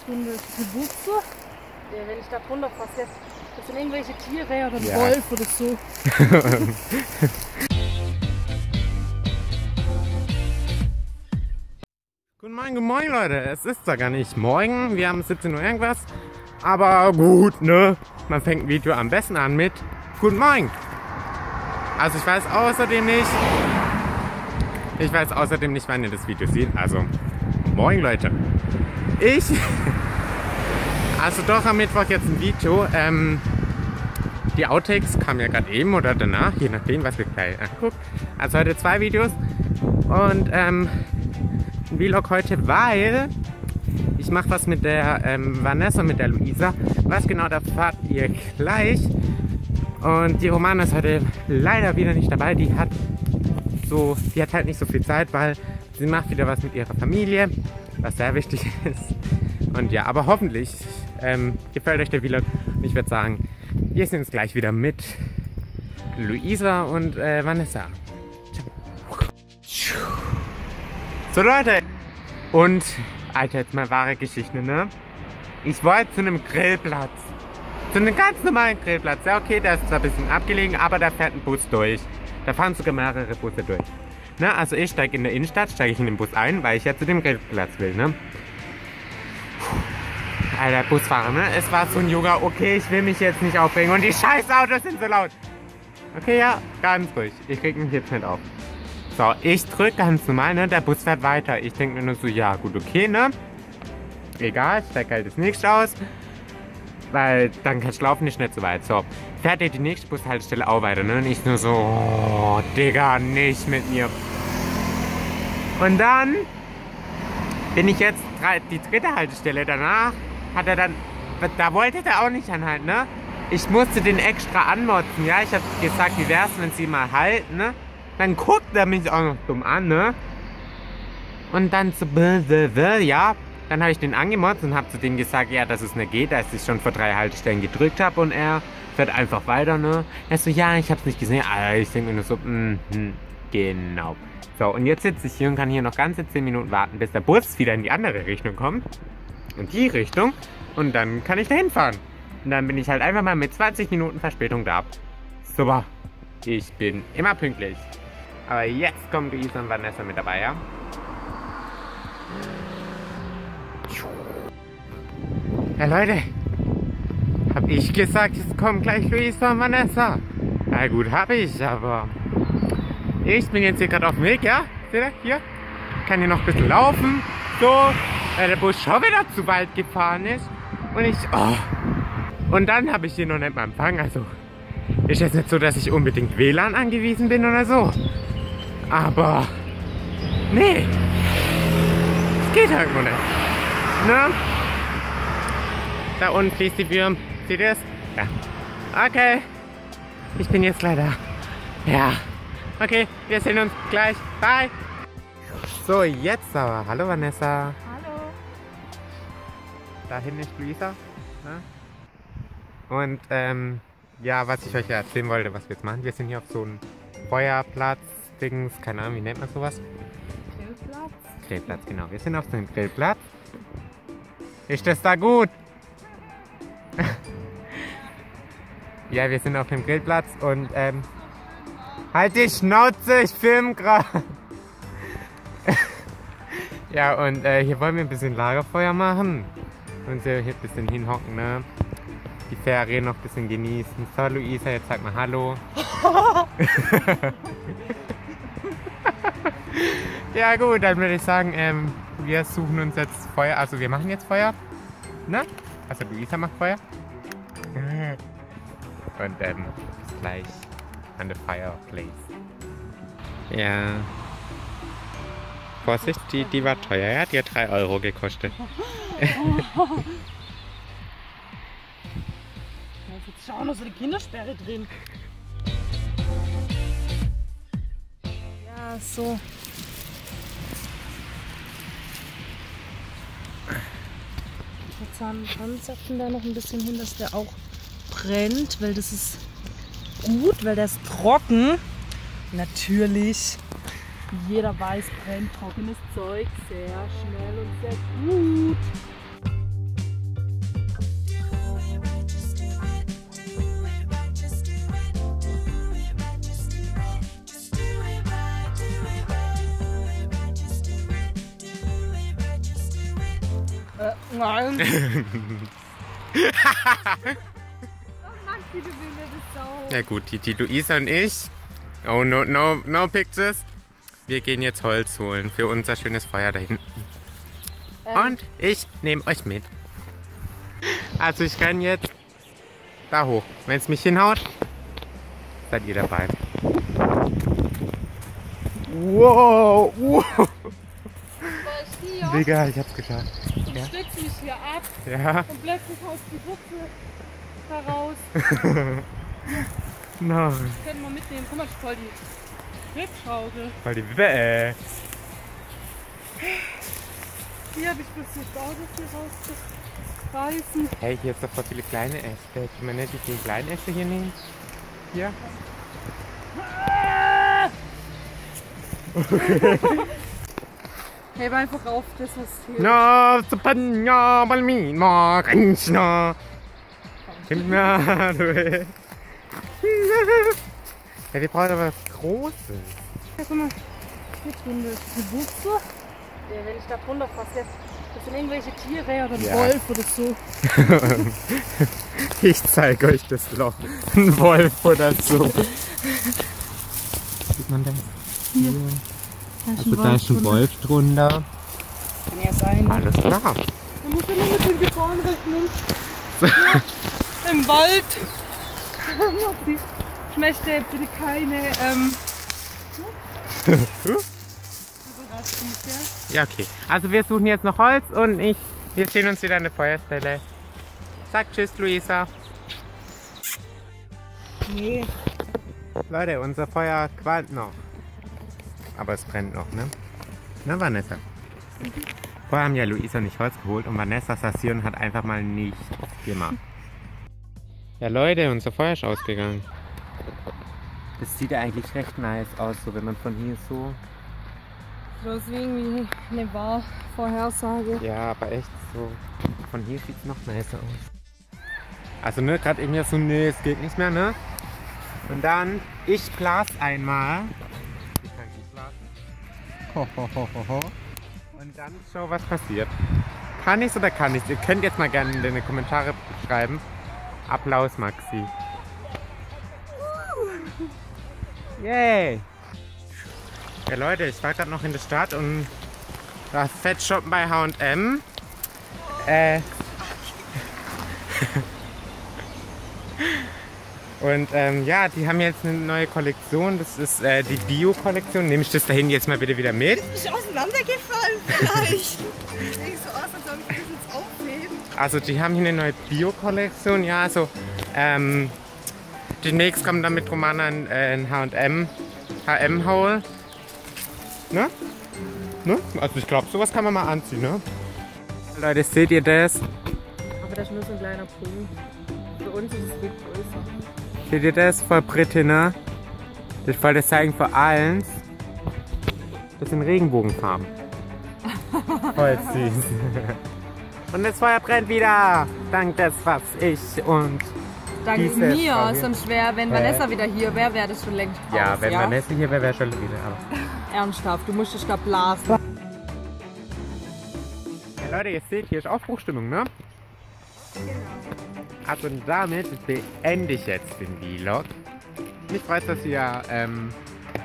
Stunde die Buchse. Wenn ich da drunter fasse, das sind irgendwelche Tiere oder ein Ja. Wolf oder so. Guten Morgen Leute, es ist da gar nicht morgen, wir haben 17 Uhr irgendwas, aber gut, ne, man fängt ein Video am besten an mit Guten Morgen. Also ich weiß außerdem nicht, wann ihr das Video seht, also Moin Leute. Also doch am Mittwoch jetzt ein Video, die Outtakes kamen ja gerade eben oder danach, je nachdem, was ihr gleich anguckt. Also heute 2 Videos und ein Vlog heute, weil ich mache was mit der Vanessa, mit der Luisa. Was genau, da erfahrt ihr gleich. Und die Romana ist heute leider wieder nicht dabei. Die hat halt nicht so viel Zeit, weil sie macht wieder was mit ihrer Familie, was sehr wichtig ist. Und ja, aber hoffentlich gefällt euch der Vlog. Ich würde sagen, wir sehen uns gleich wieder mit Luisa und Vanessa. Ciao. So Leute, und Alter, jetzt mal wahre Geschichte, ne? Ich wollte zu einem Grillplatz. Zu einem ganz normalen Grillplatz. Ja okay, der ist zwar ein bisschen abgelegen, aber da fährt ein Bus durch. Da fahren sogar mehrere Busse durch. Ne? Also ich steige in der Innenstadt, steige ich in den Bus ein, weil ich ja zu dem Grillplatz will, ne? Alter, Busfahrer, ne? Es war so ein Yoga, okay, ich will mich jetzt nicht aufregen und die scheiß Autos sind so laut. Okay, ja, ganz ruhig. Ich reg mich jetzt nicht auf. So, ich drücke ganz normal, ne? Der Bus fährt weiter. Ich denke mir nur so, ja gut, okay, ne? Egal, steig halt das nächste aus. Weil dann kannst du laufen, nicht so weit. So, fährt die nächste Bushaltestelle auch weiter, ne? Und ich nur so, oh, Digga, nicht mit mir. Und dann bin ich jetzt die dritte Haltestelle. Danach hat er dann, da wollte er auch nicht anhalten, ne? Ich musste den extra anmotzen, ja? Ich habe gesagt, wie wär's, wenn sie mal halten, ne? Dann guckt er mich auch noch dumm an, ne? Und dann so, ja. Dann habe ich den angemotzt und habe zu dem gesagt, ja, dass es nicht geht, dass ich schon vor 3 Haltestellen gedrückt habe. Und er fährt einfach weiter, ne? Er so, ja, ich habe es nicht gesehen. Aber ich denke mir nur so, genau. So, und jetzt sitze ich hier und kann hier noch ganze 10 Minuten warten, bis der Bus wieder in die andere Richtung kommt. In die Richtung. Und dann kann ich da hinfahren. Und dann bin ich halt einfach mal mit 20 Minuten Verspätung da. Super. Ich bin immer pünktlich. Aber jetzt kommen Luisa und Vanessa mit dabei, ja? Ja, Leute. Hab ich gesagt, jetzt kommen gleich Luisa und Vanessa. Na gut, habe ich, aber ich bin jetzt hier gerade auf dem Weg, ja? Seht ihr? Hier. Ich kann hier noch ein bisschen laufen. So. Weil der Bus schon wieder zu weit gefahren ist. Und dann habe ich hier noch nicht mal Empfang. Also ist jetzt nicht so, dass ich unbedingt WLAN angewiesen bin oder so. Aber nee. Es geht halt nur nicht. Ne? Da unten fließt die Würm. Seht ihr es? Ja. Okay. Ich bin jetzt leider. Ja. Okay, wir sehen uns gleich. Bye. So, jetzt aber. Hallo Vanessa. Hallo. Da hinten ist Luisa. Ne? Und ja, was ich euch erzählen wollte, was wir jetzt machen. Wir sind hier auf so einem Feuerplatz, Dings, keine Ahnung, wie nennt man sowas? Grillplatz. Grillplatz, genau. Wir sind auf so einem Grillplatz. Ist das da gut? Ja, wir sind auf dem Grillplatz und halt die Schnauze, ich film gerade. Ja, und hier wollen wir ein bisschen Lagerfeuer machen. Und hier ein bisschen hinhocken, ne? Die Ferien noch ein bisschen genießen. So, Luisa, jetzt sag mal Hallo. Ja gut, dann würde ich sagen, wir suchen uns jetzt Feuer. Also wir machen jetzt Feuer. Ne? Also Luisa macht Feuer. Und bis gleich an the fireplace. Ja. Vorsicht, die war teuer, ja? Die hat 3 Euro gekostet. Da ist jetzt schon noch so eine Kindersperre drin. Ja, so. Jetzt haben wir da noch ein bisschen hin, dass der auch brennt, weil das ist gut, weil der ist trocken. Natürlich, wie jeder weiß, brennt trockenes Zeug sehr schnell und sehr gut. Nein. Oh Mann, die behinderte Sau. Ja gut, die Luisa und ich. Oh no pictures. Wir gehen jetzt Holz holen für unser schönes Feuer da hinten. Und ich nehme euch mit. Also ich kann jetzt da hoch. Wenn es mich hinhaut, seid ihr dabei. Wow, wow. Digga, ich hab's geschafft. Ich stütze mich hier ab Ja. und plötzlich haut die Buchse heraus. Nein. Das können wir mitnehmen. Guck mal, voll die Ritschaukel. Weil die Hier habe ich versucht, das Auto hier rauszureißen. Hey, hier ist doch voll viele kleine Äste. Kann man nicht die vielen kleinen Äste hier nehmen? Hier? Hey, einfach auf, das was hier. No, Zapanya, Balmina, Kanchna. Hey, wir brauchen aber was Großes. Ja, guck mal, hier drunter ist die Buchse. Ja, wenn ich da drunter fasse, das sind irgendwelche Tiere oder ein Ja. Wolf oder so. Ich zeige euch das Loch. Ein Wolf oder so. Sieht man das? Hier. Also da ist ein Wolf drunter. Kann ja sein. Alles klar. Man muss ja nur mit den Gefahren rechnen. Ja, im Wald. Ich möchte bitte keine Ja, okay. Also wir suchen jetzt noch Holz und wir sehen uns wieder an der Feuerstelle. Sag tschüss, Luisa. Nee. Leute, unser Feuer qualmt noch. Aber es brennt noch, ne? Ne, Vanessa? Vorher haben ja Luisa nicht Holz geholt und Vanessa saß hier und hat einfach mal nichts gemacht. Ja, Leute, unser Feuer ist ausgegangen. Das sieht ja eigentlich recht nice aus, so wenn man von hier so... Das ist irgendwie eine Wahrvorhersage. Ja, aber echt so. Von hier sieht es noch nicer aus. Also ne, gerade irgendwie so, ne, es geht nicht mehr, ne? Und dann, ich blas einmal. Ich kann nicht blasen. Ho, ho, ho, ho, ho. Und dann schau, was passiert. Kann ich's oder kann ich's? Ihr könnt jetzt mal gerne in die Kommentare schreiben. Applaus, Maxi. Yay! Ja Leute, ich war gerade noch in der Stadt und war fett shoppen bei H&M. Und ja, die haben jetzt eine neue Kollektion. Das ist die Bio-Kollektion. Nehme ich das dahin jetzt mal bitte wieder mit? Ist nicht auseinandergefallen vielleicht? Sieht so aus, als ob ich das jetzt aufheben. Also die haben hier eine neue Bio-Kollektion. Ja, also demnächst kommt dann mit Romana ein H&M-Haul. Ne? Ne? Also ich glaube, sowas kann man mal anziehen, ne? Leute, seht ihr das? Aber das ist nur so ein kleiner Punkt. Für uns ist es viel größer. Seht ihr das? Voll Britte, ne? Ich wollte das zeigen für allen. Das sind Regenbogenfarben. Voll süß. Und das Feuer brennt wieder. Dank des, was ich und Dank dieses mir, Feuer. sonst wäre, wenn Vanessa wieder hier wäre, wäre das schon längst raus. Ja, wenn Vanessa hier wäre, wäre schon wieder. Aber Ernsthaft, du musst dich da blasen. ja, Leute, ihr seht, hier ist Aufbruchstimmung, ne? Genau. Also damit beende ich jetzt den Vlog. Mich freut, dass ihr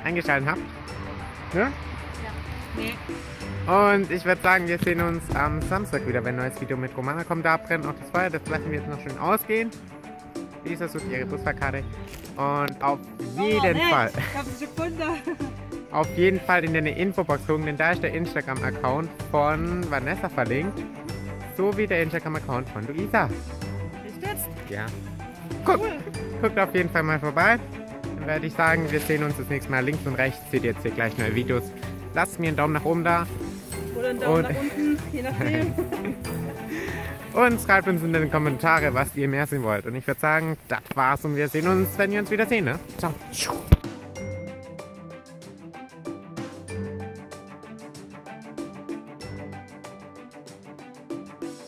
eingeschaltet habt. Ne? Nee. Und ich würde sagen, wir sehen uns am Samstag wieder, wenn ein neues Video mit Romana kommt. Da brennt noch das Feuer, das lassen wir jetzt noch schön ausgehen. Lisa sucht ihre Busfahrkarte. Und auf jeden Fall, Ich hab sie gefunden. auf jeden Fall in der Infobox gucken, denn da ist der Instagram-Account von Vanessa verlinkt. Sowie der Instagram-Account von Luisa. Ist jetzt? Ja. Guckt auf jeden Fall mal vorbei. Dann werde ich sagen, wir sehen uns das nächste Mal links und rechts. Seht ihr jetzt hier gleich neue Videos. Lasst mir einen Daumen nach oben da. Oder einen Daumen Und- nach unten, je nachdem. Und schreibt uns in den Kommentare, was ihr mehr sehen wollt. Und ich würde sagen, das war's und wir sehen uns, wenn wir uns wieder sehen. Ne? Ciao.